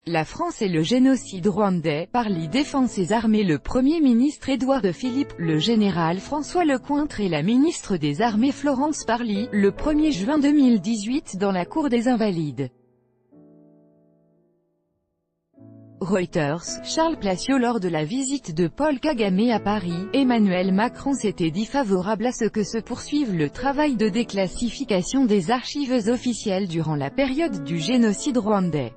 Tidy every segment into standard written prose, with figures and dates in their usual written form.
La France et le génocide rwandais, Parly défend ses armées. Le Premier ministre Édouard Philippe, le général François Lecointre et la ministre des Armées Florence Parly, le 1er juin 2018 dans la cour des Invalides. Reuters, Charles Placiot. Lors de la visite de Paul Kagame à Paris, Emmanuel Macron s'était dit favorable à ce que se poursuive le travail de déclassification des archives officielles durant la période du génocide rwandais.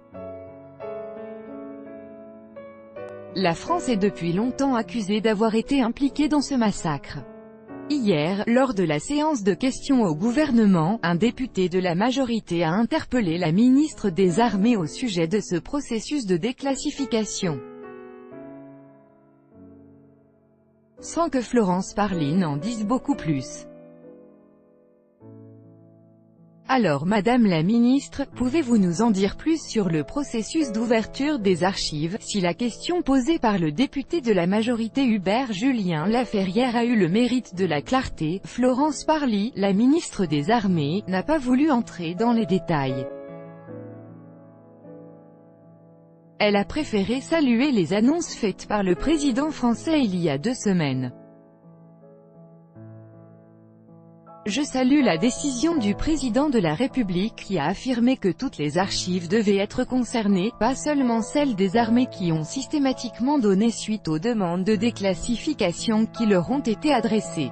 La France est depuis longtemps accusée d'avoir été impliquée dans ce massacre. Hier, lors de la séance de questions au gouvernement, un député de la majorité a interpellé la ministre des Armées au sujet de ce processus de déclassification. Sans que Florence Parly n'en dise beaucoup plus. Alors Madame la ministre, pouvez-vous nous en dire plus sur le processus d'ouverture des archives? Si la question posée par le député de la majorité Hubert Julien Laferrière a eu le mérite de la clarté, Florence Parly, la ministre des Armées, n'a pas voulu entrer dans les détails. Elle a préféré saluer les annonces faites par le président français il y a 2 semaines. Je salue la décision du président de la République qui a affirmé que toutes les archives devaient être concernées, pas seulement celles des armées qui ont systématiquement donné suite aux demandes de déclassification qui leur ont été adressées.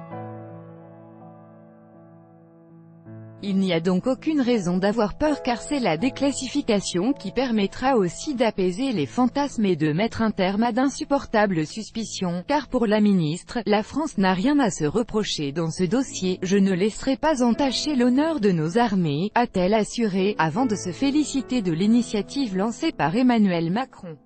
Il n'y a donc aucune raison d'avoir peur car c'est la déclassification qui permettra aussi d'apaiser les fantasmes et de mettre un terme à d'insupportables suspicions, car pour la ministre, la France n'a rien à se reprocher dans ce dossier. Je ne laisserai pas entacher l'honneur de nos armées, a-t-elle assuré, avant de se féliciter de l'initiative lancée par Emmanuel Macron.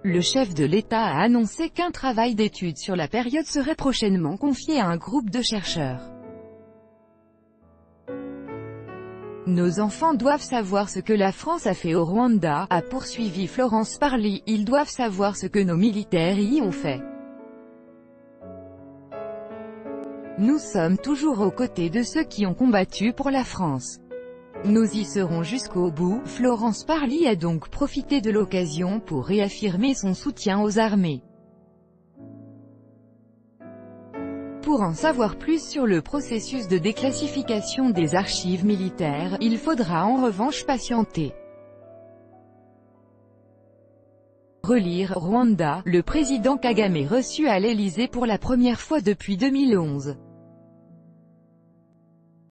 Le chef de l'État a annoncé qu'un travail d'étude sur la période serait prochainement confié à un groupe de chercheurs. Nos enfants doivent savoir ce que la France a fait au Rwanda, a poursuivi Florence Parly, ils doivent savoir ce que nos militaires y ont fait. Nous sommes toujours aux côtés de ceux qui ont combattu pour la France. Nous y serons jusqu'au bout. Florence Parly a donc profité de l'occasion pour réaffirmer son soutien aux armées. Pour en savoir plus sur le processus de déclassification des archives militaires, il faudra en revanche patienter. Relire Rwanda, le président Kagame reçu à l'Élysée pour la première fois depuis 2011.